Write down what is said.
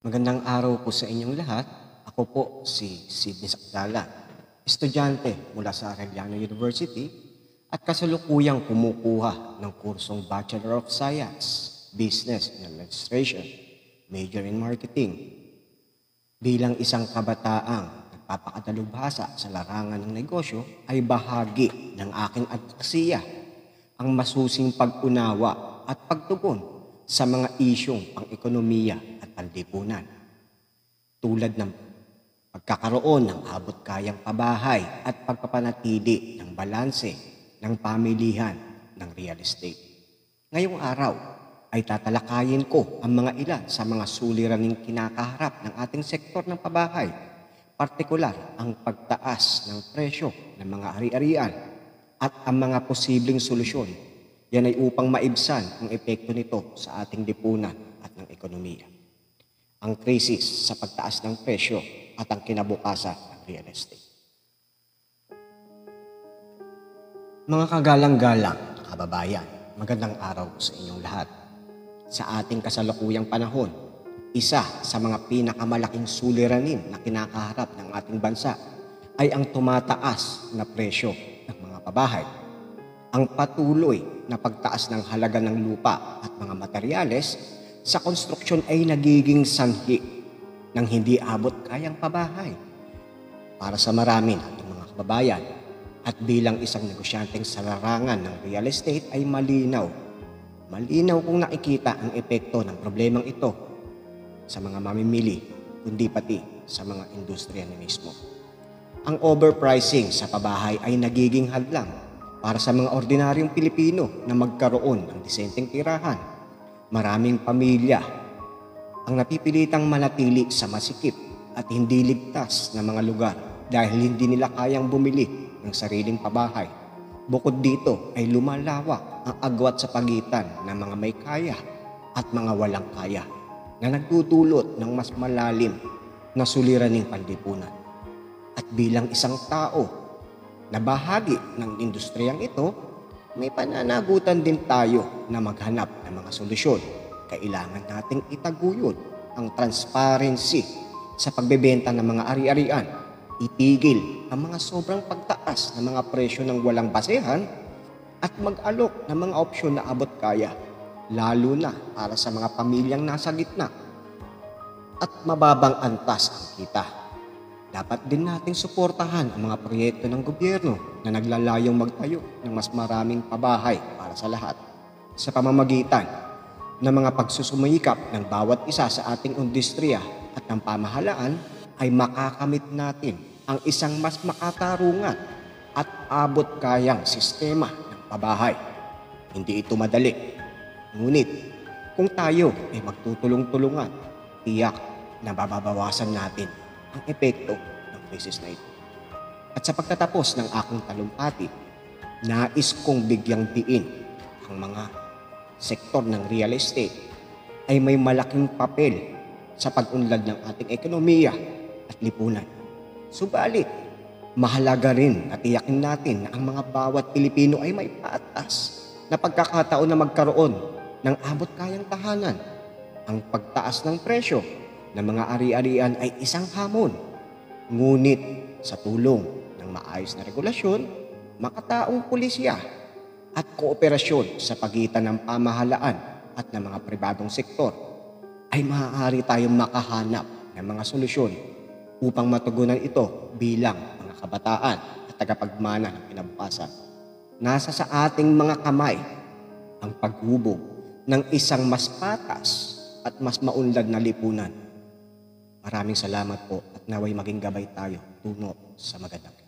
Magandang araw po sa inyong lahat. Ako po si Sidney Sakdala, estudyante mula sa Arellano University at kasalukuyang kumukuha ng kursong Bachelor of Science, Business and Administration, major in Marketing. Bilang isang kabataang nagpapakadalubhasa sa larangan ng negosyo ay bahagi ng aking advocacy ang masusing pag-unawa at pagtugon sa mga isyong pang-ekonomiya at panlipunan. Tulad ng pagkakaroon ng abot-kayang pabahay at pagpapanatili ng balanse ng pamilihan ng real estate. Ngayong araw ay tatalakayin ko ang mga ilan sa mga suliraning kinakaharap ng ating sektor ng pabahay, partikular ang pagtaas ng presyo ng mga ari-arian at ang mga posibleng solusyon. Yan ay upang maibsan ang epekto nito sa ating lipunan at ng ekonomiya. Ang krisis sa pagtaas ng presyo at ang kinabukasan ng real estate. Mga kagalang-galang kababayan, magandang araw sa inyong lahat. Sa ating kasalukuyang panahon, isa sa mga pinakamalaking suliranin na kinakaharap ng ating bansa ay ang tumataas na presyo ng mga pabahay. Ang patuloy na pagtaas ng halaga ng lupa at mga materyales sa konstruksyon ay nagiging sanhi ng hindi abot kayang pabahay para sa marami nating mga kababayan. At bilang isang negosyanteng sa larangan ng real estate ay malinaw kung nakikita ang epekto ng problemang ito sa mga mamimili, kundi pati sa mga industriya mismo. Ang overpricing sa pabahay ay nagiging hadlang para sa mga ordinaryong Pilipino na magkaroon ng disenteng tirahan. Maraming pamilya ang napipilitang manatili sa masikip at hindi ligtas na mga lugar dahil hindi nila kayang bumili ng sariling pabahay. Bukod dito ay lumalawak ang agwat sa pagitan ng mga may kaya at mga walang kaya na nagdudulot ng mas malalim na suliraning panlipunan. At bilang isang tao na bahagi ng industriyang ito, may pananagutan din tayo na maghanap ng mga solusyon. Kailangan nating itaguyod ang transparency sa pagbebenta ng mga ari-arian. Itigil ang mga sobrang pagtaas ng mga presyo ng walang basehan at mag-alok ng mga opsyon na abot kaya, lalo na para sa mga pamilyang nasa gitna at mababang antas ang kita. Dapat din nating suportahan ang mga proyekto ng gobyerno na naglalayong magtayo ng mas maraming pabahay para sa lahat sa pamamagitan ng mga pagsusumikap ng bawat isa sa ating industriya at ng pamahalaan ay makakamit natin ang isang mas makatarungan at abot-kayang sistema ng pabahay. Hindi ito madali. Ngunit kung tayo ay magtutulong-tulungan, tiyak na mababawasan natin ang epekto ng krisis na ito. At sa pagtatapos ng aking talumpati, nais kong bigyang diin ang mga sektor ng real estate ay may malaking papel sa pag-unlad ng ating ekonomiya at lipunan. Subalit, mahalaga rin na tiyakin natin na ang mga bawat Pilipino ay may patas na pagkakataon na magkaroon ng abot-kayang tahanan. Ang pagtaas ng presyo ng mga ari-arian ay isang hamon. Ngunit sa tulong ng maayos na regulasyon, makataong pulisya at kooperasyon sa pagitan ng pamahalaan at ng mga pribadong sektor, ay maaari tayong makahanap ng mga solusyon upang matugunan ito bilang mga kabataan at tagapagmana ng kinabukasan. Nasa sa ating mga kamay ang paghubog ng isang mas patas at mas maunlad na lipunan. Maraming salamat po at naway maging gabay tayo tungo sa magandang